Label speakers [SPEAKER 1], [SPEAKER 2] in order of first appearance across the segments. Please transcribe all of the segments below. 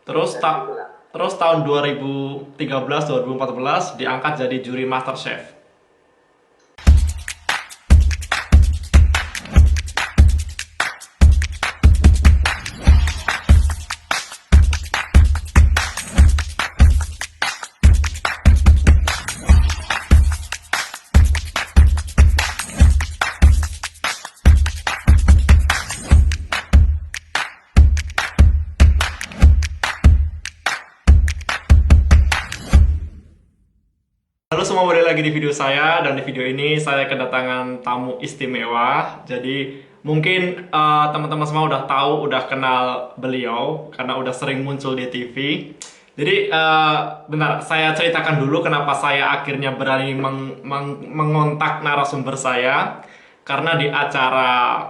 [SPEAKER 1] Terus terus tahun 2013-2014 diangkat jadi juri Master Chef. Halo semua, balik lagi di video saya, dan di video ini saya kedatangan tamu istimewa. Jadi mungkin teman-teman semua udah tahu, udah kenal beliau karena udah sering muncul di TV. Jadi bentar, saya ceritakan dulu kenapa saya akhirnya berani mengontak narasumber saya. Karena di acara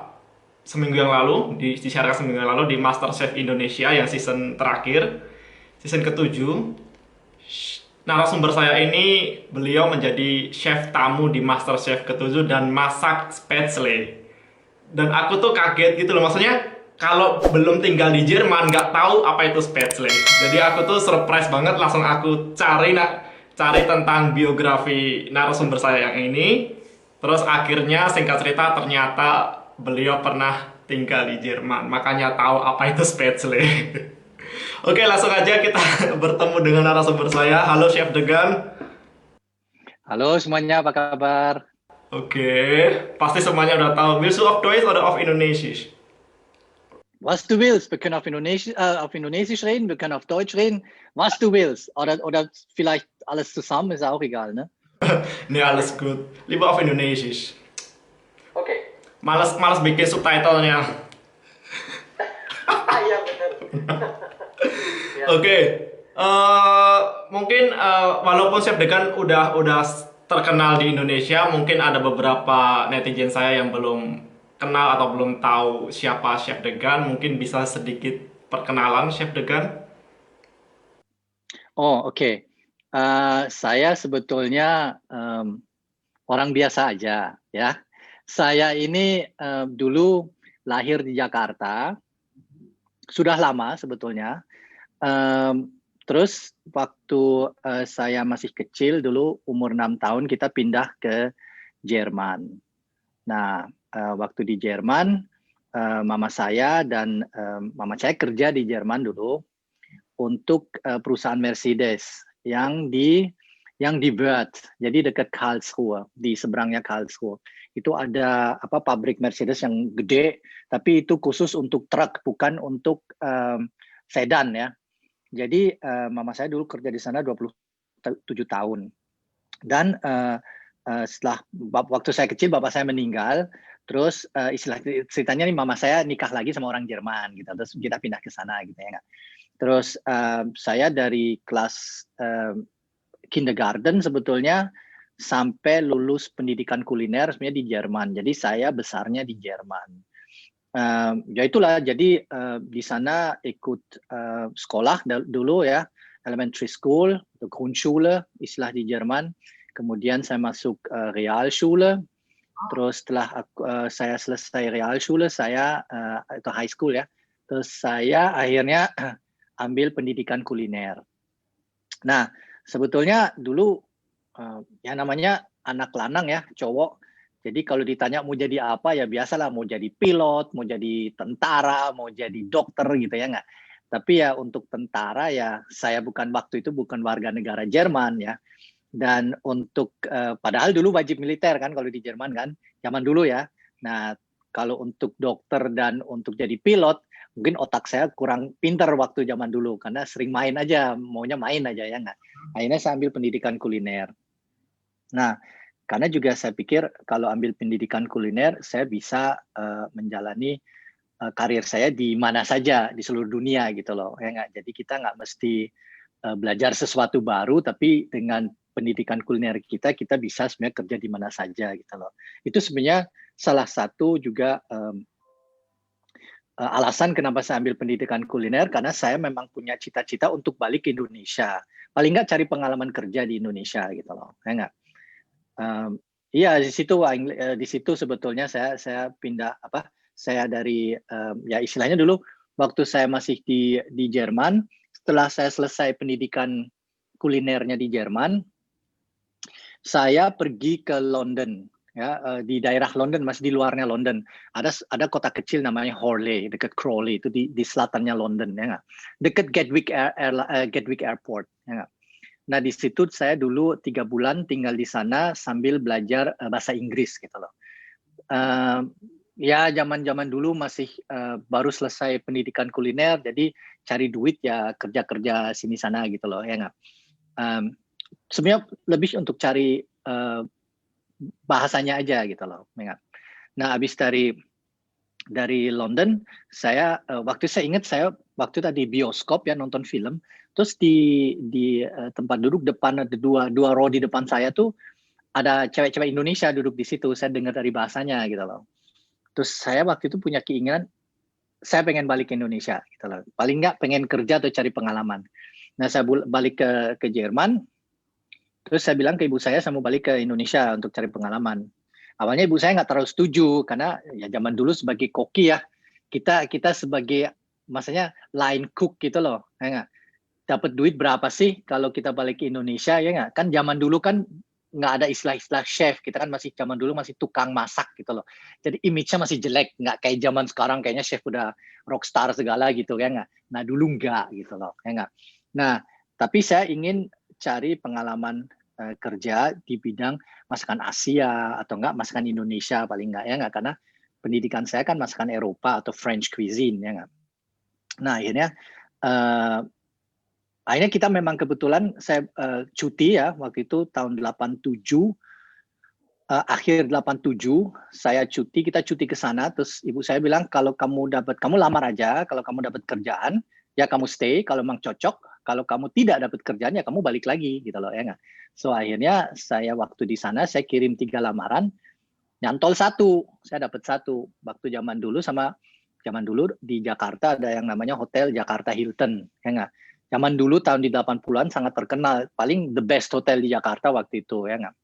[SPEAKER 1] seminggu yang lalu, disiarkan seminggu yang lalu di MasterChef Indonesia yang season terakhir, season ketujuh, narasumber saya ini beliau menjadi chef tamu di MasterChef ketujuh dan masak spätzle. Dan aku tuh kaget gitu loh, maksudnya kalau belum tinggal di Jerman nggak tahu apa itu spätzle. Jadi aku tuh surprise banget, langsung aku cari tentang biografi narasumber saya yang ini. Terus akhirnya singkat cerita ternyata beliau pernah tinggal di Jerman, makanya tahu apa itu spätzle. Oke, langsung aja kita bertemu dengan narasumber saya. Halo Chef Degan.
[SPEAKER 2] Halo semuanya, apa kabar?
[SPEAKER 1] Oke, pasti semuanya udah tahu. Willst du auf Deutsch oder auf Indonesisch?
[SPEAKER 2] Was du willst, wir können auf Indonesisch reden, wir können auf Deutsch reden, was du willst. Oder vielleicht alles zusammen, ist auch egal, ne?
[SPEAKER 1] Nee, alles gut. Lieber auf Indonesisch.
[SPEAKER 2] Oke.
[SPEAKER 1] Males males bikin subtitlenya.
[SPEAKER 2] Iya benar. Ya.
[SPEAKER 1] Oke. Mungkin walaupun Chef Degan udah terkenal di Indonesia, mungkin ada beberapa netizen saya yang belum kenal atau belum tahu siapa Chef Degan. Mungkin bisa sedikit perkenalan Chef Degan.
[SPEAKER 2] Oh, oke. Saya sebetulnya orang biasa aja, ya. Saya ini dulu lahir di Jakarta, sudah lama sebetulnya. Terus waktu saya masih kecil dulu umur 6 tahun kita pindah ke Jerman. Nah, waktu di Jerman mama saya dan mama saya kerja di Jerman dulu untuk perusahaan Mercedes yang di Wörth, jadi dekat Karlsruhe, di seberangnya Karlsruhe. Itu ada pabrik Mercedes yang gede, tapi itu khusus untuk truk, bukan untuk sedan ya. Jadi mama saya dulu kerja di sana 27 tahun. Dan setelah waktu saya kecil bapak saya meninggal, terus istilah ceritanya nih mama saya nikah lagi sama orang Jerman gitu. Terus kita pindah ke sana gitu ya. Terus saya dari kelas kindergarten sebetulnya sampai lulus pendidikan kuliner sebenarnya di Jerman. Jadi saya besarnya di Jerman. Ya itulah, jadi di sana ikut sekolah dulu ya, elementary school atau Grundschule istilah di Jerman. Kemudian saya masuk Realschule. Terus setelah saya selesai Realschule, saya atau high school ya, terus saya akhirnya ambil pendidikan kuliner. Nah, sebetulnya dulu ya namanya anak lanang ya, cowok. Jadi kalau ditanya mau jadi apa ya biasalah, mau jadi pilot, mau jadi tentara, mau jadi dokter gitu ya nggak. Tapi ya untuk tentara ya saya waktu itu bukan warga negara Jerman ya. Dan untuk padahal dulu wajib militer kan kalau di Jerman kan, zaman dulu ya. Nah, kalau untuk dokter dan untuk jadi pilot, mungkin otak saya kurang pinter waktu zaman dulu karena sering main aja, maunya main aja ya nggak. Akhirnya saya ambil pendidikan kuliner. Nah, karena juga saya pikir kalau ambil pendidikan kuliner, saya bisa menjalani karir saya di mana saja di seluruh dunia gitu loh. Ya nggak? Jadi kita nggak mesti belajar sesuatu baru, tapi dengan pendidikan kuliner kita bisa sebenarnya kerja di mana saja gitu loh. Itu sebenarnya salah satu juga alasan kenapa saya ambil pendidikan kuliner, karena saya memang punya cita-cita untuk balik ke Indonesia. Paling nggak cari pengalaman kerja di Indonesia gitu loh. Ya nggak? Iya, di situ sebetulnya saya pindah saya dari ya istilahnya dulu waktu saya masih di Jerman, setelah saya selesai pendidikan kulinernya di Jerman, saya pergi ke London, ya, di daerah London, masih di luarnya London. Ada kota kecil namanya Horley, dekat Crawley, itu di selatannya London, ya nggak? Dekat Gatwick Airport, ya nggak? Nah, di situ saya dulu 3 bulan tinggal di sana sambil belajar bahasa Inggris gitu loh. Ya, zaman-zaman dulu masih baru selesai pendidikan kuliner, jadi cari duit ya kerja-kerja sini sana gitu loh, ya nggak? Sebenarnya lebih untuk cari bahasanya aja gitu loh, ya nggak? Nah, habis dari London, saya waktu saya ingat saya waktu tadi bioskop ya nonton film, terus di tempat duduk depan ada dua row di depan saya tuh ada cewek-cewek Indonesia duduk di situ. Saya dengar dari bahasanya gitu loh. Terus saya waktu itu punya keinginan saya pengen balik ke Indonesia gitu loh. Paling nggak pengen kerja atau cari pengalaman. Nah, saya balik ke Jerman. Terus saya bilang ke ibu saya mau balik ke Indonesia untuk cari pengalaman. Awalnya ibu saya nggak terlalu setuju karena ya zaman dulu sebagai koki ya kita sebagai maksudnya line cook gitu loh, ya nggak? Dapat duit berapa sih kalau kita balik ke Indonesia, ya nggak? Kan zaman dulu kan nggak ada istilah-istilah chef, kita kan masih zaman dulu masih tukang masak gitu loh. Jadi image-nya masih jelek, nggak kayak zaman sekarang kayaknya chef udah rockstar segala gitu, ya nggak? Nah dulu nggak gitu loh, ya nggak? Nah tapi saya ingin cari pengalaman kerja di bidang masakan Asia atau enggak masakan Indonesia paling enggak, ya enggak, karena pendidikan saya kan masakan Eropa atau French cuisine, ya enggak. Nah akhirnya kita memang kebetulan saya cuti ya waktu itu tahun 87, akhir 87 saya cuti, kita cuti ke sana, terus ibu saya bilang kalau kamu lamar aja, kalau kamu dapat kerjaan ya kamu stay, kalau memang cocok, kalau kamu tidak dapat kerjaan ya kamu balik lagi gitu loh, ya enggak. So akhirnya saya waktu di sana saya kirim 3 lamaran, nyantol 1, saya dapat 1. Waktu zaman dulu di Jakarta ada yang namanya Hotel Jakarta Hilton, ya enggak. Zaman dulu tahun di 80-an sangat terkenal, paling the best hotel di Jakarta waktu itu, ya enggak.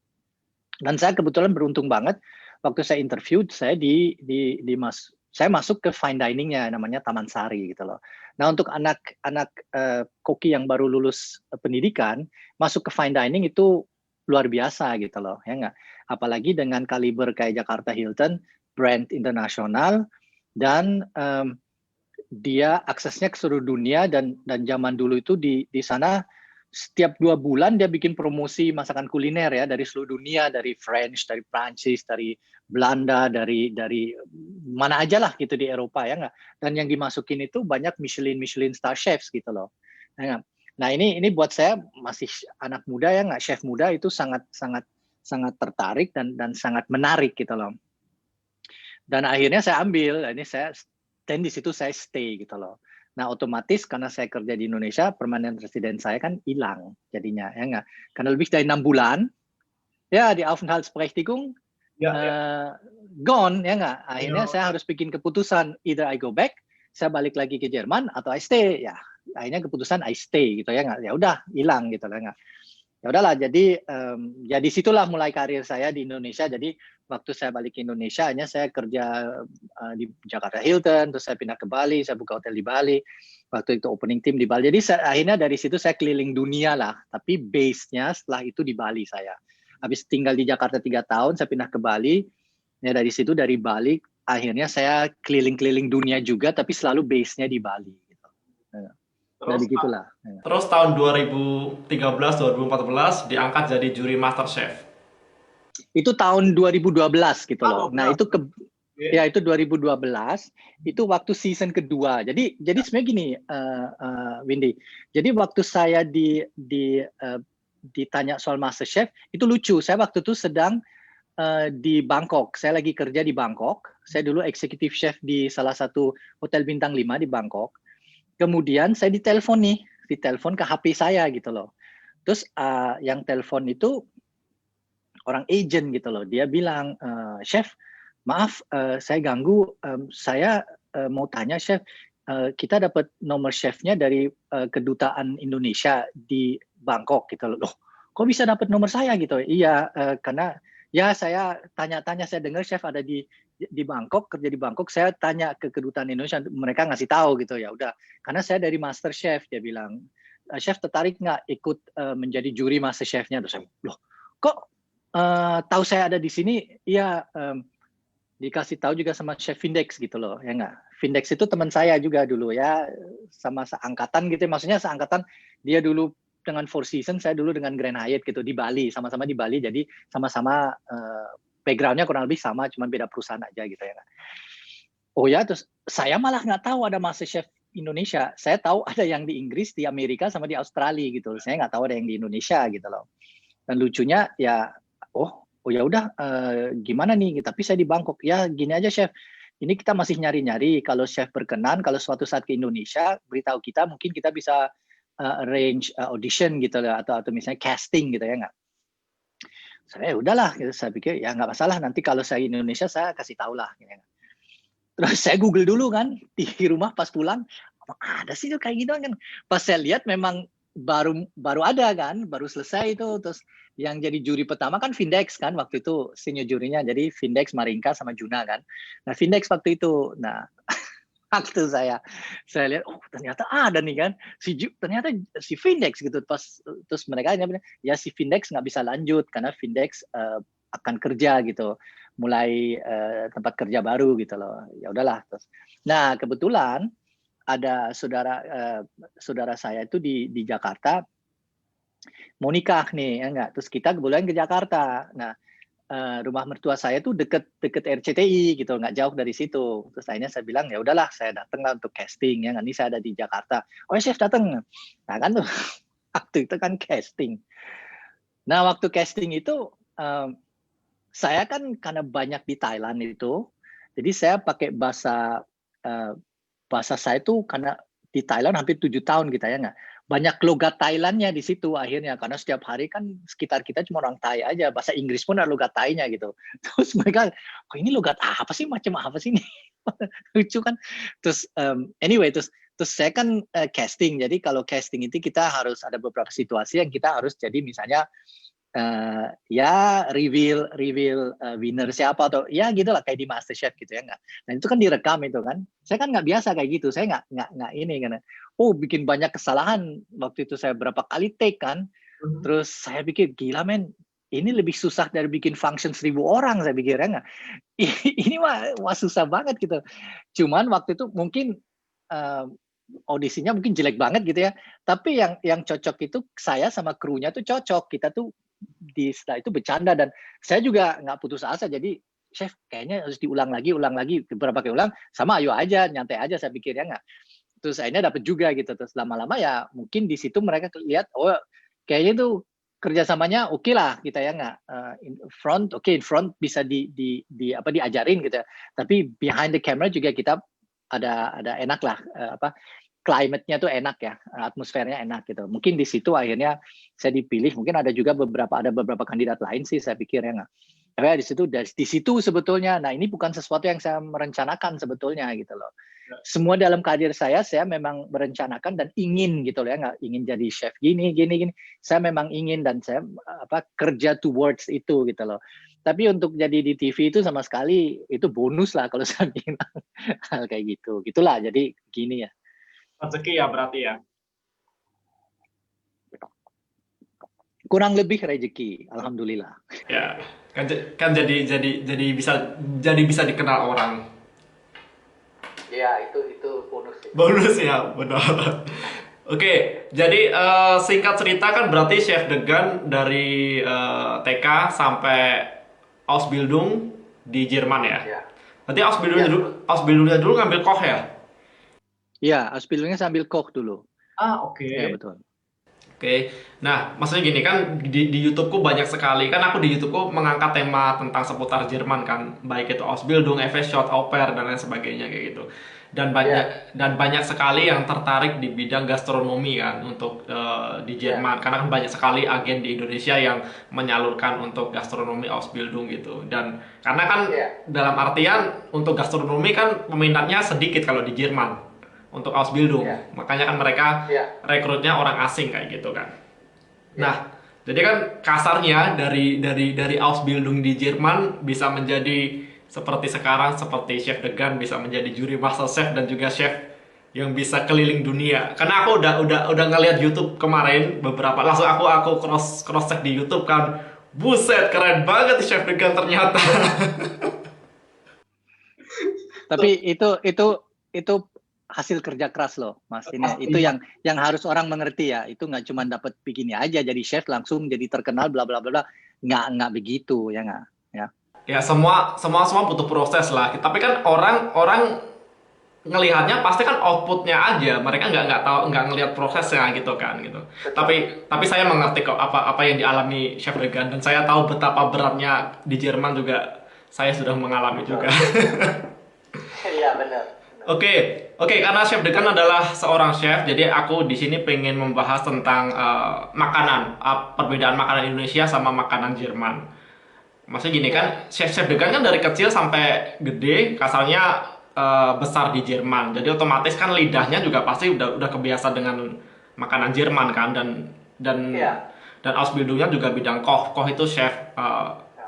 [SPEAKER 2] Dan saya kebetulan beruntung banget waktu saya interview saya saya masuk ke fine diningnya namanya Taman Sari gitu loh. Nah untuk anak koki yang baru lulus pendidikan masuk ke fine dining itu luar biasa gitu loh, ya nggak? Apalagi dengan kaliber kayak Jakarta Hilton, brand internasional, dan dia aksesnya ke seluruh dunia, dan zaman dulu itu di sana setiap 2 bulan dia bikin promosi masakan kuliner ya dari seluruh dunia, dari French, dari Prancis, dari Belanda, dari mana aja lah gitu di Eropa, ya nggak. Dan yang dimasukin itu banyak Michelin star chefs gitu loh. Nah ini buat saya masih anak muda ya nggak, chef muda itu sangat tertarik dan sangat menarik gitu loh. Dan akhirnya saya ambil, dan di situ saya stay gitu loh. Nah otomatis karena saya kerja di Indonesia, permanent resident saya kan hilang jadinya, ya nggak? Karena lebih dari 6 bulan, ya di Aufenthaltsberechtigung gone, ya nggak? Akhirnya saya harus bikin keputusan, either I go back, saya balik lagi ke Jerman, atau I stay. Ya akhirnya keputusan I stay gitu, ya nggak? Ya udah hilang gitu, ya nggak? Ya udahlah, jadi ya disitulah mulai karir saya di Indonesia. Jadi waktu saya balik ke Indonesia, hanya saya kerja di Jakarta Hilton, terus saya pindah ke Bali, saya buka hotel di Bali. Waktu itu opening team di Bali. Jadi akhirnya dari situ saya keliling dunia lah. Tapi base-nya setelah itu di Bali saya. Habis tinggal di Jakarta 3 tahun, saya pindah ke Bali. Ya dari situ, dari Bali, akhirnya saya keliling-keliling dunia juga, tapi selalu base-nya di Bali. Gitu. Nah begitulah.
[SPEAKER 1] Terus tahun 2013-2014 diangkat jadi juri Master Chef.
[SPEAKER 2] Itu tahun 2012 gitu loh. Nah itu ya itu 2012 itu waktu season kedua. Jadi sebenarnya gini, Windy. Jadi waktu saya ditanya soal Master Chef itu lucu. Saya waktu itu sedang di Bangkok. Saya lagi kerja di Bangkok. Saya dulu executive chef di salah satu hotel bintang 5 di Bangkok. Kemudian saya ditelepon ke HP saya gitu loh. Terus yang telepon itu orang agent gitu loh. Dia bilang, chef, maaf saya ganggu, saya mau tanya chef, kita dapat nomor chefnya dari kedutaan Indonesia di Bangkok gitu loh. Loh, kok bisa dapat nomor saya gitu? Iya, karena ya saya tanya-tanya, saya dengar chef ada di di Bangkok, kerja di Bangkok, saya tanya ke kedutaan Indonesia, mereka ngasih tahu gitu, ya udah. Karena saya dari Master Chef, dia bilang, chef tertarik nggak ikut menjadi juri Master Chef-nya? Terus saya, loh, kok tahu saya ada di sini? Iya, dikasih tahu juga sama Chef Vindex gitu loh, ya nggak? Vindex itu teman saya juga dulu ya, sama seangkatan gitu, maksudnya seangkatan, dia dulu dengan Four Seasons, saya dulu dengan Grand Hyatt gitu di Bali, sama-sama di Bali, jadi sama-sama background-nya kurang lebih sama, cuma beda perusahaan aja gitu ya. Oh ya, terus saya malah nggak tahu ada MasterChef Indonesia. Saya tahu ada yang di Inggris, di Amerika, sama di Australia gitu. Saya nggak tahu ada yang di Indonesia gitu loh. Dan lucunya ya, oh ya udah, gimana nih? Tapi saya di Bangkok. Ya gini aja chef. Ini kita masih nyari-nyari. Kalau chef berkenan, kalau suatu saat ke Indonesia, beritahu kita, mungkin kita bisa arrange audition gitu lah, atau misalnya casting gitu ya nggak? Saya udahlah, gitu. Saya pikir ya nggak masalah. Nanti kalau saya di Indonesia, saya kasih tahu lah. Gitu. Terus saya Google dulu kan di rumah pas pulang, ada sih tuh kayak gitu kan. Pas saya lihat memang baru ada kan, baru selesai itu. Terus yang jadi juri pertama kan Vindex kan waktu itu senior jurinya. Jadi Vindex, Marinka sama Juna kan. Nah Vindex waktu itu. Nah waktu saya lihat, oh ternyata ada nih kan, ternyata si Vindex gitu. Pas terus mereka bilang, ya si Vindex nggak bisa lanjut karena Vindex akan kerja gitu, mulai tempat kerja baru gitu loh. Ya udahlah terus. Nah kebetulan ada saudara saya itu di Jakarta mau nikah nih, ya enggak. Terus kita kebetulan ke Jakarta. Nah rumah mertua saya tuh deket RCTI gitu, nggak jauh dari situ. Terus akhirnya saya bilang ya udahlah, saya datang lah untuk casting ya. Ini saya ada di Jakarta. Oh chef datang. Nah kan tuh waktu itu kan casting. Nah waktu casting itu saya kan karena banyak di Thailand itu, jadi saya pakai bahasa saya itu karena di Thailand hampir 7 tahun gitu ya nggak. Banyak logat Thailandnya di situ akhirnya, karena setiap hari kan sekitar kita cuma orang Thai aja, bahasa Inggris pun ada logat Thainya gitu. Terus mereka, kok ini logat apa sih, macam apa sih ini? Lucu kan. Terus anyway, terus saya kan casting, jadi kalau casting itu kita harus ada beberapa situasi yang kita harus jadi misalnya ya reveal winner siapa, atau ya gitulah kayak di MasterChef gitu ya nggak. Nah itu kan direkam itu kan. Saya kan nggak biasa kayak gitu. Saya nggak ini kan. Oh bikin banyak kesalahan waktu itu, saya berapa kali take kan. Terus saya pikir gila men, ini lebih susah dari bikin function 1.000 orang saya pikir ya nggak. Ini wah susah banget gitu. Cuman waktu itu mungkin audisinya mungkin jelek banget gitu ya. Tapi yang cocok itu saya sama krunya tuh cocok. Kita tuh setelah itu bercanda, dan saya juga nggak putus asa. Jadi chef kayaknya harus diulang lagi beberapa kali ulang, sama ayo aja nyantai aja saya pikir ya nggak. Terus akhirnya dapet juga gitu. Terus lama-lama ya mungkin di situ mereka lihat, oh kayaknya tuh kerjasamanya oke lah kita ya nggak. In front bisa diajarin gitu ya. Tapi behind the camera juga kita ada enak lah, climate-nya tuh enak ya, atmosfernya enak gitu. Mungkin di situ akhirnya saya dipilih. Mungkin ada juga beberapa kandidat lain sih saya pikir ya nggak. Tapi di situ sebetulnya, nah ini bukan sesuatu yang saya merencanakan sebetulnya gitu loh. Semua dalam karir saya memang merencanakan dan ingin gitu loh ya, nggak ingin jadi chef gini. Saya memang ingin, dan saya kerja towards itu gitu loh. Tapi untuk jadi di TV itu sama sekali itu bonus lah kalau saya bilang hal kayak gitu. Gitulah, jadi gini ya.
[SPEAKER 1] Rezeki ya berarti ya.
[SPEAKER 2] Kurang lebih rezeki, alhamdulillah.
[SPEAKER 1] Ya, kan jadi bisa dikenal orang.
[SPEAKER 2] Ya, itu bonus.
[SPEAKER 1] Bonus ya, benar. Oke, jadi singkat cerita kan berarti Chef Degan dari TK sampai Ausbildung di Jerman ya.
[SPEAKER 2] Ya.
[SPEAKER 1] Berarti Ausbildungnya dulu ngambil Koch ya?
[SPEAKER 2] Iya, Ausbildungnya sambil Koch dulu.
[SPEAKER 1] Oke.
[SPEAKER 2] Ya, betul.
[SPEAKER 1] Oke, nah maksudnya gini kan di YouTubeku banyak sekali kan, aku di YouTubeku mengangkat tema tentang seputar Jerman kan, baik itu Ausbildung, FS Shot, Au Pair dan lain sebagainya kayak gitu. Dan banyak sekali yang tertarik di bidang gastronomi kan untuk di Jerman, karena kan banyak sekali agen di Indonesia yang menyalurkan untuk gastronomi Ausbildung gitu. Dan karena kan dalam artian untuk gastronomi kan peminatnya sedikit kalau di Jerman. Untuk Ausbildung, makanya kan mereka rekrutnya orang asing kayak gitu kan. Nah, jadi kan kasarnya dari Ausbildung di Jerman bisa menjadi seperti sekarang, seperti Chef Degan bisa menjadi juri Master Chef dan juga chef yang bisa keliling dunia. Karena aku udah ngeliat YouTube kemarin beberapa, langsung aku cross check di YouTube kan. Buset, keren banget Chef Degan ternyata.
[SPEAKER 2] Tapi itu hasil kerja keras loh, Mas. Itu
[SPEAKER 1] Iya.
[SPEAKER 2] yang harus orang mengerti ya. Itu nggak cuma dapat begini aja jadi chef langsung jadi terkenal bla bla bla bla. Nggak begitu ya nggak. Ya.
[SPEAKER 1] Ya semua butuh proses lah. Tapi kan orang ngelihatnya pasti kan outputnya aja. Mereka nggak tahu, nggak ngelihat prosesnya gitu kan gitu. Tapi saya mengerti kok apa yang dialami Chef Degan, dan saya tahu betapa beratnya di Jerman juga. Saya sudah mengalami juga.
[SPEAKER 2] Iya benar.
[SPEAKER 1] Oke, oke, karena Chef Degan adalah seorang chef, jadi aku di sini pengen membahas tentang makanan, perbedaan makanan Indonesia sama makanan Jerman. Maksudnya gini kan, chef Degan kan dari kecil sampai gede, asalnya besar di Jerman. Jadi otomatis kan lidahnya juga pasti udah kebiasa dengan makanan Jerman kan, dan
[SPEAKER 2] Iya.
[SPEAKER 1] dan Ausbildungnya juga bidang koch. Koch itu chef.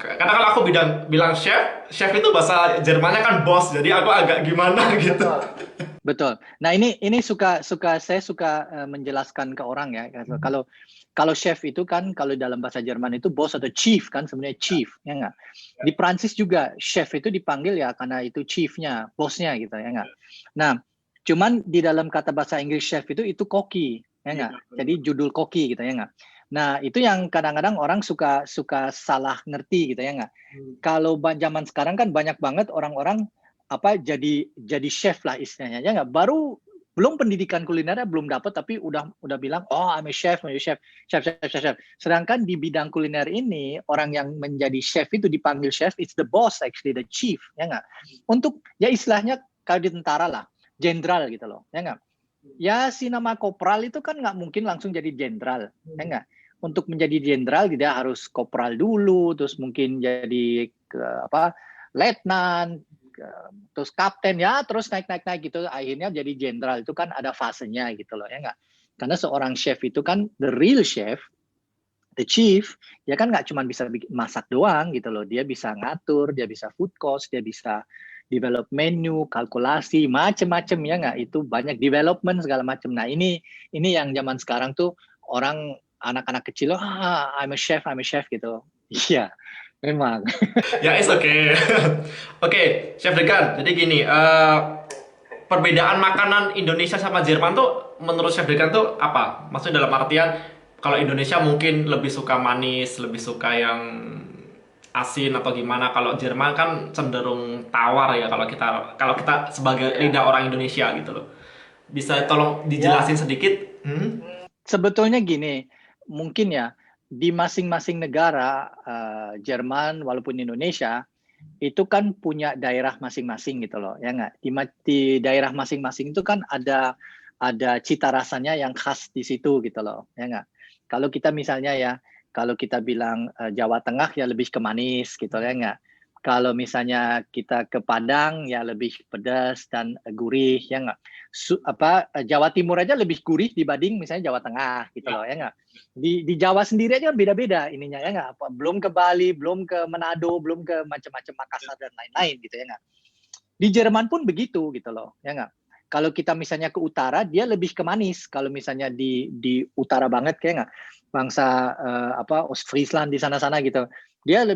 [SPEAKER 1] Karena kalau aku bilang chef itu bahasa Jermannya kan bos, jadi aku agak gimana gitu.
[SPEAKER 2] Betul. Nah ini saya suka menjelaskan ke orang ya. Kalau chef itu kan kalau dalam bahasa Jerman itu bos atau chief kan sebenarnya chief ya nggak. Di Prancis juga chef itu dipanggil ya karena itu chiefnya, bosnya gitu ya nggak. Nah cuman di dalam kata bahasa Inggris chef itu koki ya nggak. Jadi judul koki gitu ya nggak. Nah itu yang kadang-kadang orang suka salah ngerti gitu ya nggak. Kalau zaman sekarang kan banyak banget orang-orang apa jadi chef lah istilahnya ya nggak, baru belum pendidikan kulinernya belum dapat tapi udah bilang oh I'm a chef, chef. Sedangkan di bidang kuliner ini orang yang menjadi chef itu dipanggil chef, it's the boss actually, the chief ya nggak, untuk ya istilahnya kalau di tentara lah jenderal gitu loh ya nggak. Ya si nama kopral itu kan nggak mungkin langsung jadi jenderal ya nggak. Untuk menjadi jenderal dia harus kopral dulu, terus mungkin jadi letnan, terus kapten ya, terus naik gitu, akhirnya jadi jenderal. Itu kan ada fasenya gitu loh ya nggak. Karena seorang chef itu kan the real chef, the chief, dia kan nggak cuma bisa masak doang gitu loh, dia bisa ngatur, dia bisa food cost, dia bisa develop menu, kalkulasi, macem-macem ya nggak, itu banyak development segala macam. Nah ini yang zaman sekarang tuh orang anak-anak kecil, I'm a chef gitu. Iya, memang.
[SPEAKER 1] Ya, it's okay. Oke, Chef Degan. Jadi gini, perbedaan makanan Indonesia sama Jerman tuh menurut Chef Degan tuh apa? Maksudnya dalam artian kalau Indonesia mungkin lebih suka manis, lebih suka yang asin atau gimana. Kalau Jerman kan cenderung tawar ya kalau kita sebagai lidah orang Indonesia gitu loh. Bisa tolong dijelasin sedikit? Hmm?
[SPEAKER 2] Sebetulnya gini, mungkin ya di masing-masing negara, Jerman walaupun Indonesia, itu kan punya daerah masing-masing gitu loh, ya nggak? Di daerah masing-masing itu kan ada cita rasanya yang khas di situ gitu loh, ya nggak? Kalau kita misalnya ya, kalau kita bilang Jawa Tengah ya lebih ke manis gitu ya nggak? Kalau misalnya kita ke Padang ya lebih pedas dan gurih ya nggak? Jawa Timur aja lebih gurih dibanding misalnya Jawa Tengah gitu loh ya nggak? Di Jawa sendiri aja beda-beda ininya ya nggak, belum ke Bali, belum ke Manado, belum ke macam-macam Makassar dan lain-lain gitu ya nggak. Di Jerman pun begitu gitu loh ya nggak. Kalau kita misalnya ke utara dia lebih ke manis, kalau misalnya di utara banget kayak nggak, bangsa Ostfriesland di sana-sana gitu, dia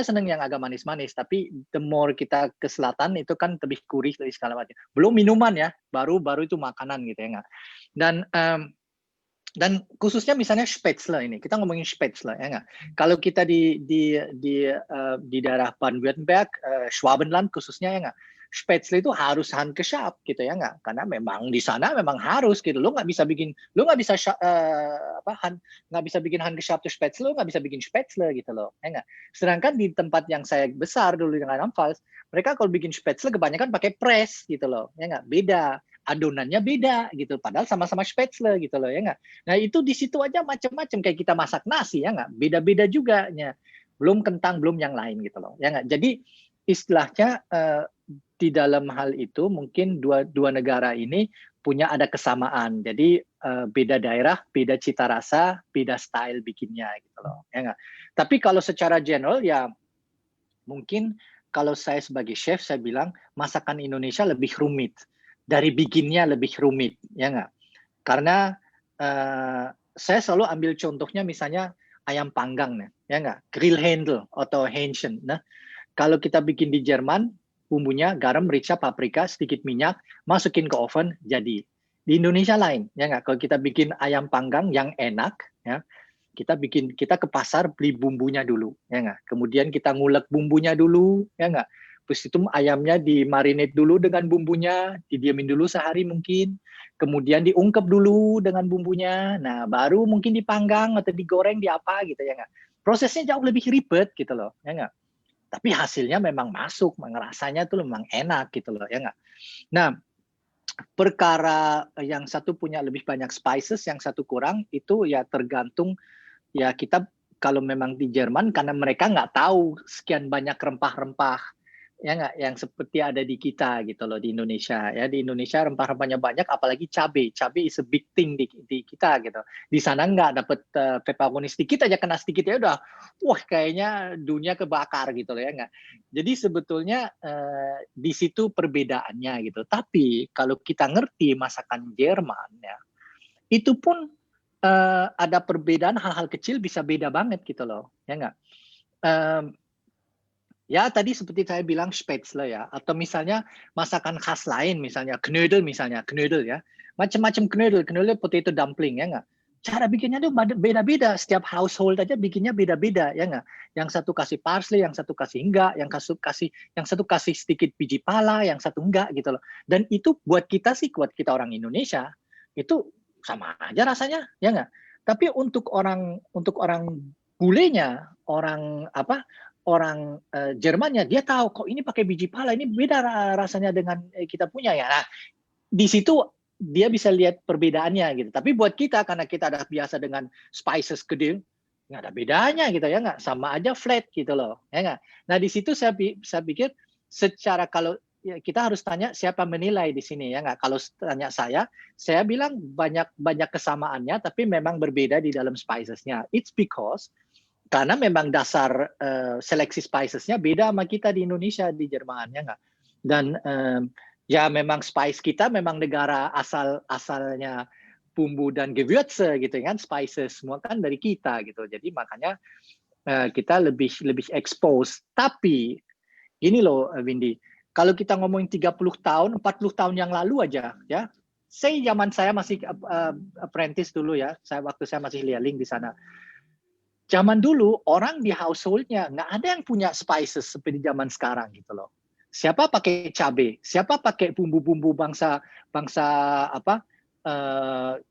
[SPEAKER 2] seneng yang agak manis-manis. Tapi the more kita ke selatan itu kan lebih gurih, lebih segala macam, belum minuman ya, baru itu makanan gitu ya nggak. Dan khususnya misalnya Spätzle ini, kita ngomongin Spätzle ya nggak. Kalau kita di daerah Baden-Württemberg, Schwabenland khususnya ya nggak, Spätzle itu harus handgeschäft gitu ya nggak, karena memang di sana memang harus gitu. Lo nggak bisa bikin handgeschäfte Spätzle, lo nggak bisa bikin Spätzle gitu loh ya nggak. Sedangkan di tempat yang saya besar dulu di Rheinland-Pfalz, mereka kalau bikin Spätzle kebanyakan pakai press gitu loh ya nggak, beda adonannya beda gitu, padahal sama-sama Spätzle gitu loh ya nggak. Nah itu di situ aja macam-macam, kayak kita masak nasi ya nggak, beda-beda juga nya, belum kentang, belum yang lain gitu loh ya nggak. Jadi istilahnya di dalam hal itu mungkin dua negara ini punya ada kesamaan, jadi beda daerah, beda cita rasa, beda style bikinnya gitu loh ya nggak. Tapi kalau secara general ya mungkin kalau saya sebagai chef, saya bilang masakan Indonesia lebih rumit. Dari bikinnya lebih rumit, ya nggak? Karena saya selalu ambil contohnya misalnya ayam panggang, nih, ya nggak? Grill handle atau Hähnchen. Nah, kalau kita bikin di Jerman, bumbunya garam, merica, paprika, sedikit minyak, masukin ke oven, jadi. Di Indonesia lain, ya nggak? Kalau kita bikin ayam panggang yang enak, ya, kita ke pasar beli bumbunya dulu, ya nggak? Kemudian kita ngulek bumbunya dulu, ya nggak? Terus itu ayamnya dimarinate dulu dengan bumbunya, didiamin dulu sehari mungkin, kemudian diungkep dulu dengan bumbunya, nah baru mungkin dipanggang atau digoreng di apa gitu ya nggak? Prosesnya jauh lebih ribet gitu loh, ya nggak? Tapi hasilnya memang masuk, rasanya tuh memang enak gitu loh, ya nggak? Nah, perkara yang satu punya lebih banyak spices, yang satu kurang, itu ya tergantung ya kita kalau memang di Jerman karena mereka nggak tahu sekian banyak rempah-rempah ya nggak yang seperti ada di kita gitu loh di Indonesia ya di Indonesia rempah-rempahnya banyak apalagi cabai is a big thing di kita gitu di sana nggak dapet pepperoni sedikit aja kena sedikit ya udah wah kayaknya dunia kebakar gitu loh ya nggak jadi sebetulnya di situ perbedaannya gitu tapi kalau kita ngerti masakan Jerman ya itu pun ada perbedaan hal-hal kecil bisa beda banget gitu loh, ya nggak? Ya tadi seperti saya bilang Spätzle ya, atau misalnya masakan khas lain, misalnya Knödel ya, macam-macam Knödel potato dumpling ya nggak? Cara bikinnya tuh beda-beda, setiap household aja bikinnya beda-beda ya nggak? Yang satu kasih parsley, yang satu kasih enggak, yang satu kasih sedikit biji pala, yang satu enggak gitu loh. Dan itu buat kita sih, buat kita orang Indonesia itu sama aja rasanya ya nggak tapi untuk orang bulenya orang Jermannya dia tahu kok ini pakai biji pala ini beda rasanya dengan kita punya ya nah di situ dia bisa lihat perbedaannya gitu tapi buat kita karena kita ada biasa dengan spices gede nggak ada bedanya gitu ya nggak sama aja flat gitu loh ya nggak nah di situ saya pikir secara kalau ya, kita harus tanya siapa menilai di sini ya nggak kalau tanya saya bilang banyak banyak kesamaannya tapi memang berbeda di dalam spicesnya it's because karena memang dasar seleksi spicesnya beda sama kita di Indonesia di Jerman ya nggak dan ya memang spice kita memang negara asalnya bumbu dan Gewürze gitu kan spices semua kan dari kita gitu jadi makanya kita lebih expose tapi ini loh Windy kalau kita ngomongin 30 tahun 40 tahun yang lalu aja ya zaman saya masih apprentice dulu ya waktu saya masih lialing di sana zaman dulu orang di household-nya nggak ada yang punya spices seperti zaman sekarang gitu loh. Siapa pakai cabai, siapa pakai bumbu-bumbu bangsa apa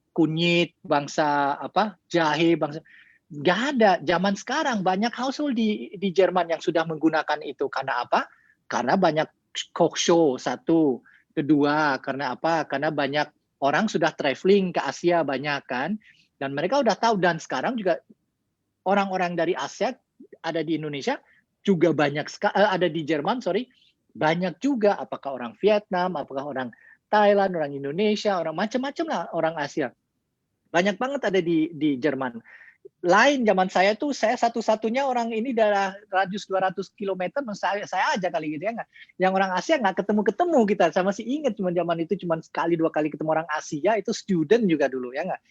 [SPEAKER 2] kunyit, bangsa apa jahe, bangsa nggak ada. Zaman sekarang banyak household di Jerman yang sudah menggunakan itu karena apa? Karena banyak cook show satu, kedua karena apa? Karena banyak orang sudah traveling ke Asia banyak kan, dan mereka udah tahu dan sekarang juga orang-orang dari Asia ada di Indonesia juga banyak ada di Jerman banyak juga apakah orang Vietnam apakah orang Thailand orang Indonesia orang macam-macam lah orang Asia banyak banget ada di Jerman lain zaman saya tuh saya satu-satunya orang ini daerah radius 200 km saya aja kali gitu ya nggak yang orang Asia nggak ketemu kita saya masih ingat cuma zaman itu cuma sekali dua kali ketemu orang Asia itu student juga dulu ya nggak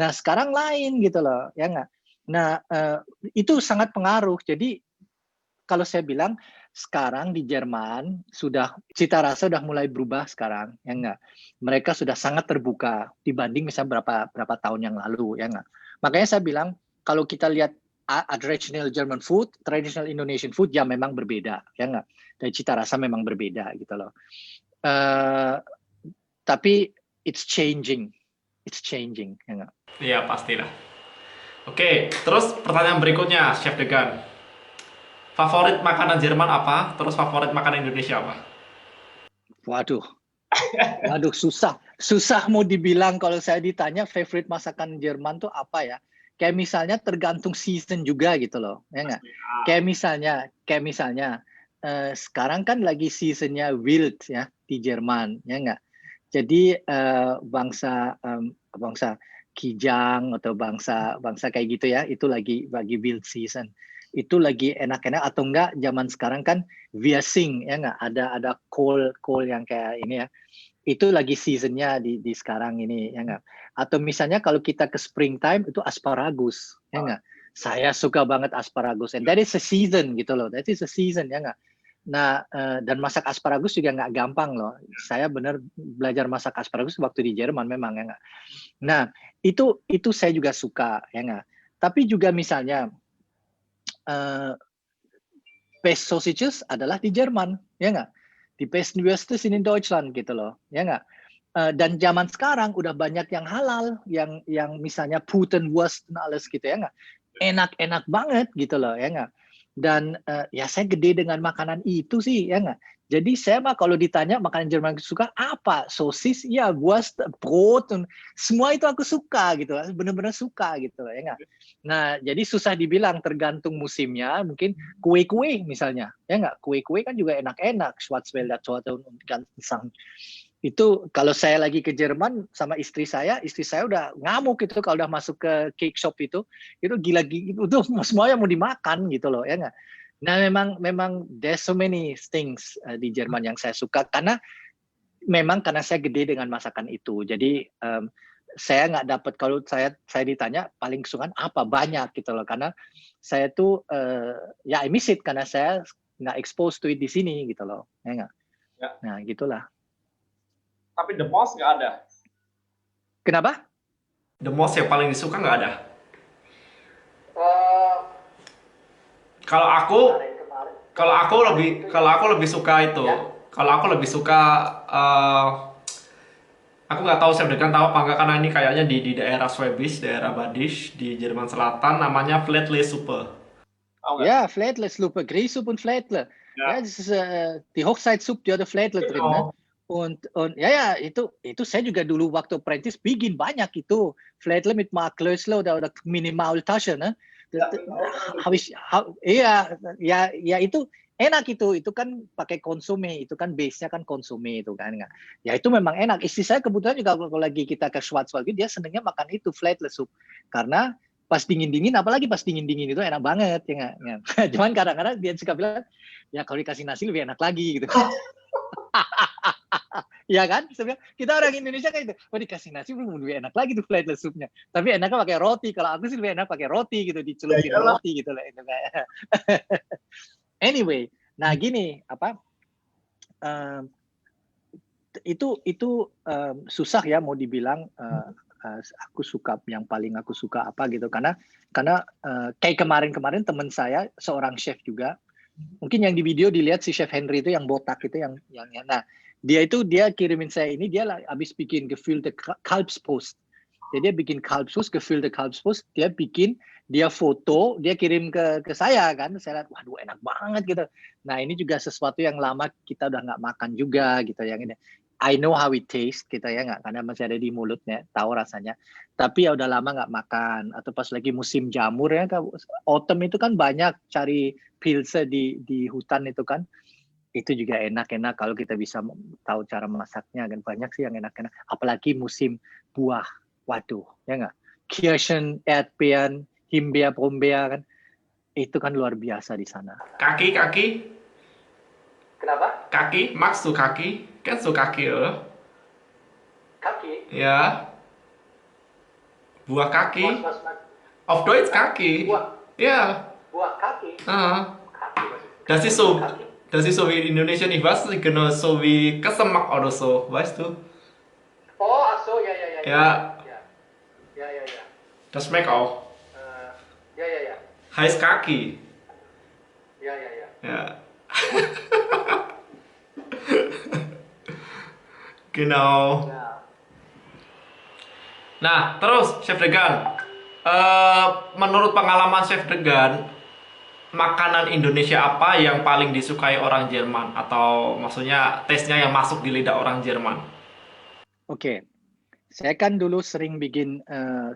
[SPEAKER 2] nah sekarang lain gitu loh ya nggak nah itu sangat pengaruh jadi kalau saya bilang sekarang di Jerman sudah cita rasa sudah mulai berubah sekarang ya nggak mereka sudah sangat terbuka dibanding misalnya berapa tahun yang lalu ya nggak makanya saya bilang kalau kita lihat traditional German food, traditional Indonesian food ya memang berbeda, ya nggak? Dan cita rasa memang berbeda gitu loh. Tapi it's changing, ya nggak?
[SPEAKER 1] Iya pastilah. Oke, terus pertanyaan berikutnya, Chef Degan. Favorit makanan Jerman apa? Terus favorit makanan Indonesia apa?
[SPEAKER 2] Waduh, susah mau dibilang kalau saya ditanya favorite masakan Jerman tuh apa ya? Kayak misalnya tergantung season juga gitu loh, ya nggak? Kayak misalnya sekarang kan lagi seasonnya wild ya di Jerman, ya nggak? Jadi bangsa Kijang atau bangsa kayak gitu ya, itu lagi wild season. itu lagi enak-enak, atau enggak zaman sekarang kan Viasing, ya enggak, ada kol yang kayak ini ya, itu lagi seasonnya di sekarang ini, ya enggak. Atau misalnya kalau kita ke springtime itu asparagus, ya enggak. Saya suka banget asparagus, and that is a season gitu loh, that is a season, ya enggak. Nah, dan masak asparagus juga nggak gampang loh. Saya benar belajar masak asparagus waktu di Jerman memang, ya nggak. Nah, itu saya juga suka, ya nggak. Tapi juga misalnya Best Sausages adalah di Jerman, ya nggak. Di Best Würstes in Deutschland gitu loh, ya nggak. Dan zaman sekarang udah banyak yang halal, yang misalnya Putenwurst dan alles gitu, ya nggak. Enak-enak banget gitu loh, ya nggak. Dan ya saya gede dengan makanan itu sih, ya nggak. Jadi saya mah kalau ditanya makanan Jerman suka apa, sosis, ya Wurst, brot, semua itu aku suka gitu, benar-benar suka gitu, ya nggak. Nah jadi susah dibilang, tergantung musimnya. Mungkin kue-kue misalnya, ya nggak, kue-kue kan juga enak-enak, Schwarzwälder Torte und Ganzensang. Itu kalau saya lagi ke Jerman sama istri saya udah ngamuk gitu kalau udah masuk ke cake shop itu gila gitu, itu semuanya mau dimakan gitu loh, ya nggak. Nah memang there's so many things di Jerman yang saya suka, karena saya gede dengan masakan itu. Jadi saya nggak dapat, kalau saya ditanya paling kesukaan apa, banyak gitu loh, karena saya tuh ya I miss it karena saya nggak exposed to it di sini gitu loh, ya nggak.
[SPEAKER 1] Ya.
[SPEAKER 2] Nah gitulah.
[SPEAKER 1] Tapi the most nggak ada.
[SPEAKER 2] Kenapa?
[SPEAKER 1] The most yang paling disuka nggak ada. Kalau aku lebih suka itu. Ya. Kalau aku lebih suka, aku nggak tahu chef Degan tahu apa nggak, karena ini kayaknya di daerah Schwäbisch, daerah Badisch di Jerman Selatan, namanya Flätlesuppe.
[SPEAKER 2] Ja, Flätlesuppe, Grießsuppe und Flätle. Ja, das ist die Hochzeitssuppe, die ada Flätle drin. Ne? Und ya itu saya juga dulu waktu apprentice bikin banyak itu Flätle mit Marklösle oder Minimaltasche, ne? Ya itu enak, itu kan pakai konsume, itu kan base-nya kan konsume itu kan. Ya itu memang enak. Istri saya kebetulan juga kalau lagi kita ke Schwarzwald, dia senangnya makan itu Flätlesuppe, karena pas dingin-dingin, apalagi pas dingin-dingin itu enak banget, ya nggak? Cuman kadang-kadang dia suka bilang, ya kalau dikasih nasi lebih enak lagi gitu. Ya kan? Kita orang Indonesia kayak gitu. Oh dikasih nasi lebih enak lagi tuh Flätlesuppe-nya. Tapi enaknya pakai roti. Kalau aku sih lebih enak pakai roti gitu, dicelupin roti gitu lah. Anyway, nah gini itu susah ya mau dibilang aku suka, yang paling aku suka apa gitu, karena kayak kemarin teman saya seorang chef juga, mungkin yang di video dilihat si Chef Henry itu yang botak itu, yang nah dia kirimin saya ini, dia habis bikin gefüllte Kalbsbrust. Jadi dia bikin Kalbsbrust, gefüllte Kalbsbrust, dia foto, dia kirim ke saya kan, saya lihat waduh enak banget gitu. Nah ini juga sesuatu yang lama kita udah nggak makan juga gitu, yang ini I know how it tastes gitu ya, nggak, karena masih ada di mulutnya, tahu rasanya. Tapi ya udah lama nggak makan. Atau pas lagi musim jamur ya, autumn itu kan banyak cari pilse di hutan itu kan. Itu juga enak-enak kalau kita bisa tahu cara masaknya kan, banyak sih yang enak-enak. Apalagi musim buah, waduh, ya nggak. Kirschen, Erdbeeren, Himbeer, Brombeer kan, itu kan luar biasa di sana.
[SPEAKER 1] Kaki.
[SPEAKER 2] Kenapa?
[SPEAKER 1] Kaki, magst du Kaki? Kennst du Kaki, oder?
[SPEAKER 2] Kaki?
[SPEAKER 1] Ja. Buah kaki.
[SPEAKER 2] Was?
[SPEAKER 1] Auf Deutsch Kaki.
[SPEAKER 2] Buah.
[SPEAKER 1] Ja.
[SPEAKER 2] Buah kaki?
[SPEAKER 1] Kaki. Das ist so wie in Indonesien, ich weiß nicht genau, so wie Kesemak oder so, weißt du?
[SPEAKER 2] Oh, ach so, ja.
[SPEAKER 1] Ja. Das schmeckt auch.
[SPEAKER 2] Ja.
[SPEAKER 1] Heißt Kaki.
[SPEAKER 2] Ja.
[SPEAKER 1] Ja. Genau. Nah, terus Chef Degan, menurut pengalaman Chef Degan, makanan Indonesia apa yang paling disukai orang Jerman, atau maksudnya taste-nya yang masuk di lidah orang Jerman? Oke,
[SPEAKER 2] saya kan dulu sering bikin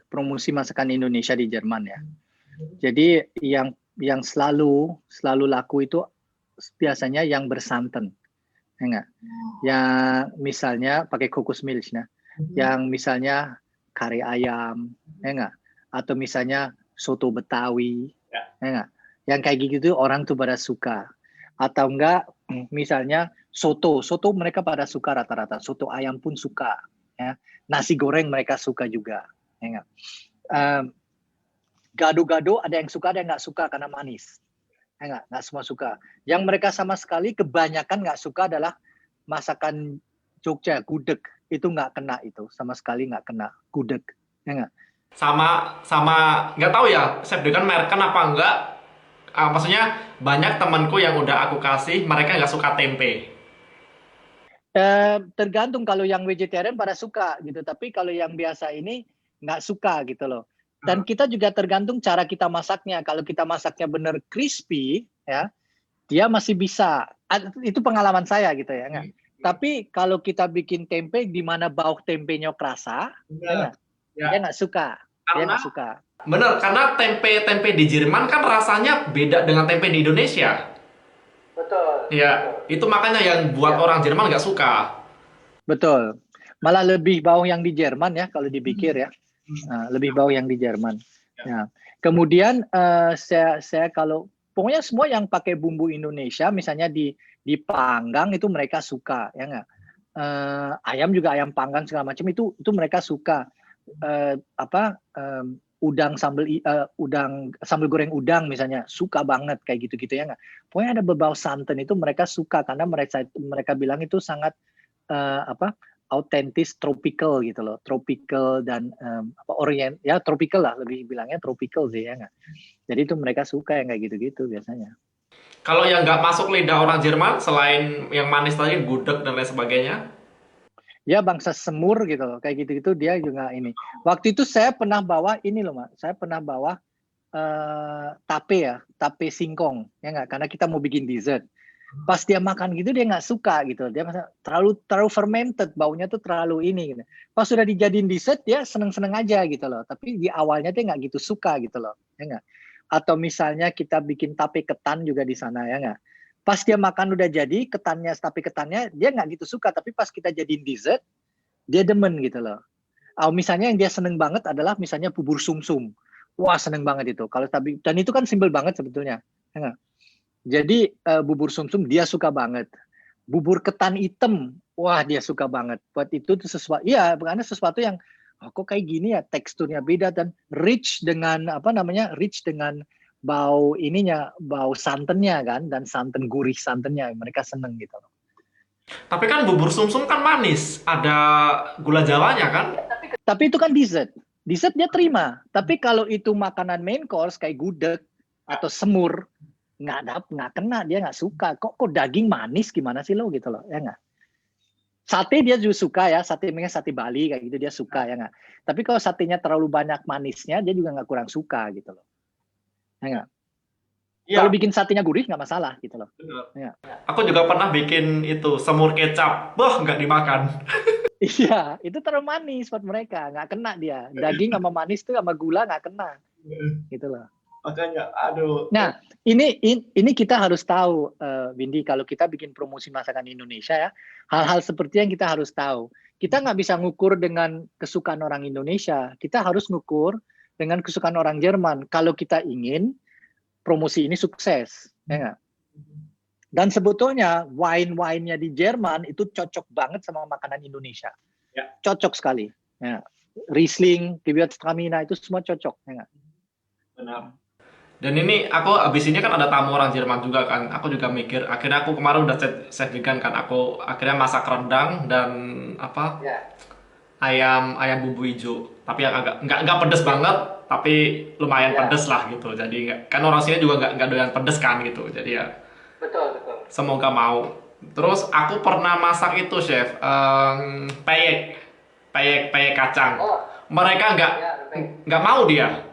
[SPEAKER 2] promosi masakan Indonesia di Jerman ya. Jadi yang selalu laku itu biasanya yang bersantan, ya enggak? Yang misalnya pakai kokos milk, nah. Yang misalnya kari ayam, ya enggak? Atau misalnya soto Betawi, ya enggak? Yang kayak gitu orang tuh pada suka. Atau enggak, misalnya soto mereka pada suka rata-rata. Soto ayam pun suka. Ya. Nasi goreng mereka suka juga. Ya nggak? Gado-gado ada yang suka, ada yang nggak suka karena manis. Ya nggak semua suka. Yang mereka sama sekali kebanyakan nggak suka adalah masakan Jogja, gudeg. Itu nggak kena itu, sama sekali nggak kena gudeg. Ya nggak?
[SPEAKER 1] Sama sama nggak tahu ya, chef dengan merken apa enggak. Maksudnya banyak temanku yang udah aku kasih, mereka nggak suka tempe.
[SPEAKER 2] Tergantung, kalau yang vegetarian pada suka gitu, tapi kalau yang biasa ini nggak suka gitu loh. Dan kita juga tergantung cara kita masaknya. Kalau kita masaknya bener crispy, ya, dia masih bisa. Itu pengalaman saya gitu ya. Nggak? Tapi kalau kita bikin tempe di mana bau tempenya kerasa, ya nggak?
[SPEAKER 1] Ya,
[SPEAKER 2] Dia nggak suka. Dia
[SPEAKER 1] karena
[SPEAKER 2] nggak suka.
[SPEAKER 1] bener, karena tempe-tempe di Jerman kan rasanya beda dengan tempe di Indonesia.
[SPEAKER 2] Betul.
[SPEAKER 1] Ya, itu makanya yang buat
[SPEAKER 2] Ya,
[SPEAKER 1] orang Jerman nggak suka.
[SPEAKER 2] betul. Malah lebih bau yang di Jerman ya kalau dipikir ya. Lebih bau yang di Jerman. Ya. Kemudian saya kalau pokoknya semua yang pakai bumbu Indonesia, misalnya dipanggang itu mereka suka, ya nggak? Ayam juga, ayam panggang segala macam itu mereka suka. Udang sambal goreng udang misalnya suka banget kayak gitu-gitu ya nggak? Pokoknya ada berbau santan itu mereka suka karena mereka bilang itu sangat autentis tropical gitu loh, tropical dan orient ya, tropical lah lebih bilangnya tropical sih ya nggak. Jadi itu mereka suka yang kayak gitu-gitu biasanya.
[SPEAKER 1] Kalau yang nggak masuk lidah orang Jerman, selain yang manis tadi, gudeg dan lain sebagainya.
[SPEAKER 2] Ya bangsa semur gitu loh, kayak gitu-gitu dia juga ini. Waktu itu saya pernah bawa ini loh, Mak. Saya pernah bawa tape singkong ya nggak, karena kita mau bikin dessert. Pas dia makan gitu dia nggak suka gitu, dia merasa terlalu fermented, baunya tuh terlalu ini gitu. Pas sudah dijadiin dessert dia seneng-seneng aja gitu loh, tapi di awalnya dia nggak gitu suka gitu loh, ya nggak. Atau misalnya kita bikin tape ketan juga di sana ya nggak, pas dia makan udah jadi tape ketannya dia nggak gitu suka, tapi pas kita jadiin dessert dia demen gitu loh. Misalnya yang dia seneng banget adalah misalnya bubur sumsum. Wah seneng banget itu. Kalau tapi dan itu kan simpel banget sebetulnya. Ya nggak? Jadi bubur sumsum dia suka banget. Bubur ketan hitam, wah dia suka banget. Buat itu tuh sesuatu, iya, karena sesuatu yang kok kayak gini ya, teksturnya beda dan rich dengan rich dengan bau ininya, bau santannya kan, dan santan gurih santannya, mereka seneng gitu.
[SPEAKER 1] Tapi kan bubur sumsum kan manis, ada gula Jawanya kan?
[SPEAKER 2] Tapi itu kan dessert. Dessert dia terima. Tapi kalau itu makanan main course kayak gudeg atau semur, nggak kena, dia nggak suka. Kok daging manis gimana sih lo gitu loh, ya nggak? Sate dia juga suka ya, sate Bali kayak gitu dia suka ya nggak. Tapi kalau satenya terlalu banyak manisnya, dia juga nggak kurang suka gitu loh, ya nggak.
[SPEAKER 1] Iya,
[SPEAKER 2] Kalau bikin satenya gurih nggak masalah gitu loh.
[SPEAKER 1] bener.
[SPEAKER 2] Ya.
[SPEAKER 1] Aku juga pernah bikin itu semur kecap, wah nggak dimakan.
[SPEAKER 2] Iya, itu terlalu manis buat mereka, nggak kena dia. Daging sama manis tuh sama gula nggak kena, gitu loh.
[SPEAKER 1] Makanya, aduh.
[SPEAKER 2] Nah, ini kita harus tahu, Windy, kalau kita bikin promosi masakan Indonesia ya, hal-hal seperti yang kita harus tahu. Kita nggak bisa ngukur dengan kesukaan orang Indonesia, kita harus ngukur dengan kesukaan orang Jerman. Kalau kita ingin promosi ini sukses, ya nggak? Dan sebetulnya wine-nya di Jerman itu cocok banget sama makanan Indonesia,
[SPEAKER 1] Ya.
[SPEAKER 2] cocok sekali. Ya. Riesling, Gewürztraminer itu semua cocok, ya nggak?
[SPEAKER 1] Benar. Dan ini aku abis ini kan ada tamu orang Jerman juga kan. Aku juga mikir. Akhirnya aku kemarin udah chef vegan kan. Aku akhirnya masak rendang dan apa
[SPEAKER 2] Ya.
[SPEAKER 1] ayam bumbu hijau. Tapi yang agak nggak pedes banget. Tapi lumayan
[SPEAKER 2] Ya.
[SPEAKER 1] pedes lah gitu. Jadi kan orang sini juga nggak doyan pedes kan gitu. Jadi ya
[SPEAKER 2] Betul.
[SPEAKER 1] semoga mau. Terus aku pernah masak itu chef peyek kacang.
[SPEAKER 2] Oh,
[SPEAKER 1] Mereka
[SPEAKER 2] ya,
[SPEAKER 1] nggak mau dia.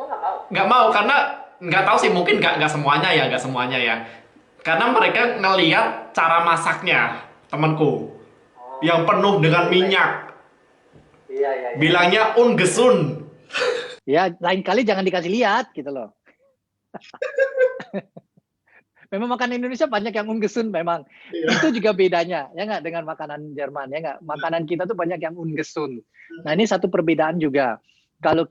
[SPEAKER 2] oh nggak mau.
[SPEAKER 1] Nggak mau karena nggak tahu sih, mungkin nggak semuanya ya, karena mereka ngeliat cara masaknya temanku yang penuh dengan minyak,
[SPEAKER 2] Iya.
[SPEAKER 1] bilangnya ungesun.
[SPEAKER 2] Ya, lain kali jangan dikasih lihat gitu loh. Memang makanan Indonesia banyak yang unggesun memang. Itu juga bedanya, ya nggak, dengan makanan Jerman, ya nggak. Makanan kita tuh banyak yang unggesun. Nah, ini satu perbedaan juga. Kalau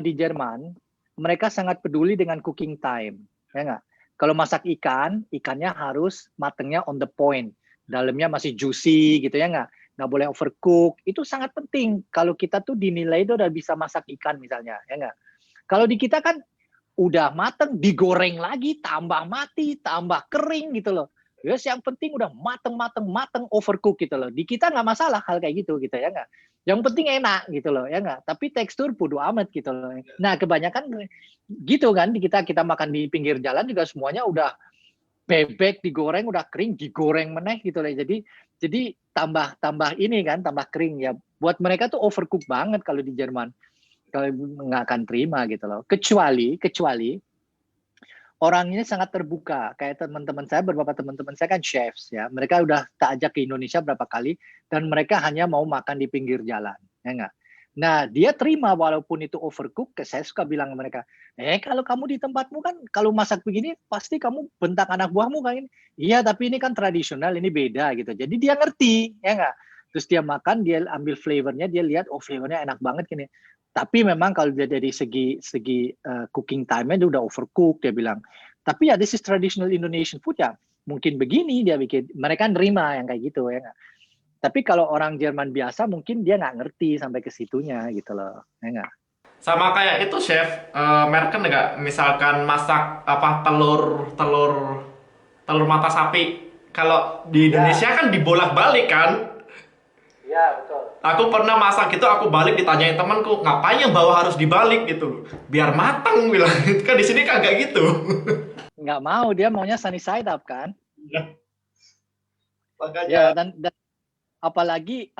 [SPEAKER 2] di Jerman, mereka sangat peduli dengan cooking time, ya nggak? Kalau masak ikan, ikannya harus matengnya on the point, dalamnya masih juicy gitu ya nggak boleh overcook. Itu sangat penting. Kalau kita tuh dinilai itu udah bisa masak ikan misalnya, ya nggak? Kalau di kita kan udah mateng, digoreng lagi, tambah mati, tambah kering gitu loh. Yes, yang penting udah mateng, overcook gitu loh. Di kita nggak masalah hal kayak gitu ya nggak. Yang penting enak gitu loh ya nggak. Tapi tekstur bodo amat gitu loh. Nah kebanyakan gitu kan di kita makan di pinggir jalan juga semuanya udah bebek digoreng udah kering digoreng meneh gitu loh. Jadi tambah ini kan tambah kering ya. Buat mereka tuh overcook banget kalau di Jerman. Kalau nggak akan terima gitu loh. Kecuali orangnya sangat terbuka. Kayak teman-teman saya, beberapa teman-teman saya kan chefs ya. Mereka udah tak ajak ke Indonesia berapa kali dan mereka hanya mau makan di pinggir jalan, ya enggak? Nah, dia terima walaupun itu overcook. Saya suka bilang ke mereka, kalau kamu di tempatmu kan kalau masak begini pasti kamu bentak anak buahmu kan? Iya, tapi ini kan tradisional, ini beda gitu. Jadi dia ngerti, ya enggak? Terus dia makan, dia ambil flavornya, dia lihat oh flavornya enak banget gini. Tapi memang kalau dia dari segi cooking time-nya dia udah overcook dia bilang. Tapi ya this is traditional Indonesian food ya. Mungkin begini dia bikin. Mereka nerima yang kayak gitu ya nggak. Tapi kalau orang Jerman biasa mungkin dia nggak ngerti sampai ke situnya gitu loh. Ya nggak?
[SPEAKER 1] Sama kayak itu chef, Merken nggak? Misalkan masak apa telur mata sapi. Kalau di Indonesia kan dibolak-balik kan.
[SPEAKER 2] Ya betul.
[SPEAKER 1] Aku pernah masak gitu, aku balik ditanyain temanku, ngapain yang bawah harus dibalik gitu? Biar matang bilang. Kan di sini kagak gitu.
[SPEAKER 2] Nggak mau, dia maunya sunny side up kan.
[SPEAKER 1] Ya,
[SPEAKER 2] Ya
[SPEAKER 1] makanya.
[SPEAKER 2] dan apalagi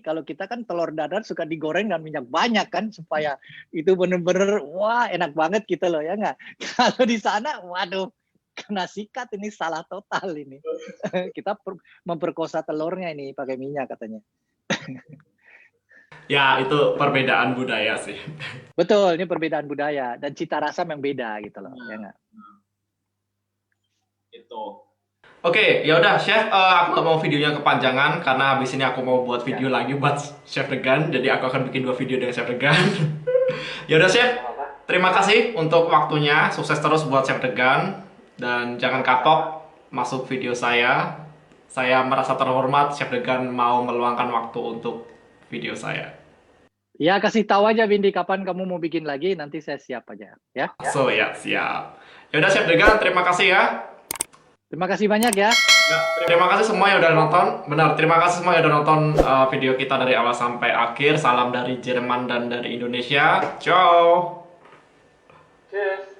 [SPEAKER 2] kalau kita kan telur dadar suka digoreng dan minyak banyak kan supaya itu bener-bener wah enak banget gitu loh ya nggak. Kalau di sana waduh kena sikat ini salah total ini. Kita memperkosa telurnya ini pakai minyak katanya.
[SPEAKER 1] Ya, itu perbedaan budaya sih.
[SPEAKER 2] Betul, ini perbedaan budaya dan cita rasa yang beda gitu loh ya nggak.
[SPEAKER 1] Itu. Oke, ya udah Chef, aku nggak mau videonya kepanjangan karena habis ini aku mau buat video lagi buat Chef Degan, jadi aku akan bikin 2 video dengan Chef Degan. Ya udah Chef, terima kasih untuk waktunya, sukses terus buat Chef Degan dan jangan kapok masuk video saya. Saya merasa terhormat Chef Degan mau meluangkan waktu untuk video saya.
[SPEAKER 2] Ya kasih tahu aja Windy kapan kamu mau bikin lagi nanti saya siap aja ya.
[SPEAKER 1] So ya siap. Ya udah Chef Degan, terima kasih ya.
[SPEAKER 2] Terima kasih banyak ya.
[SPEAKER 1] Ya, terima kasih semua yang udah nonton. Benar, terima kasih semua yang udah nonton video kita dari awal sampai akhir. Salam dari Jerman dan dari Indonesia. Ciao.
[SPEAKER 2] Cheers.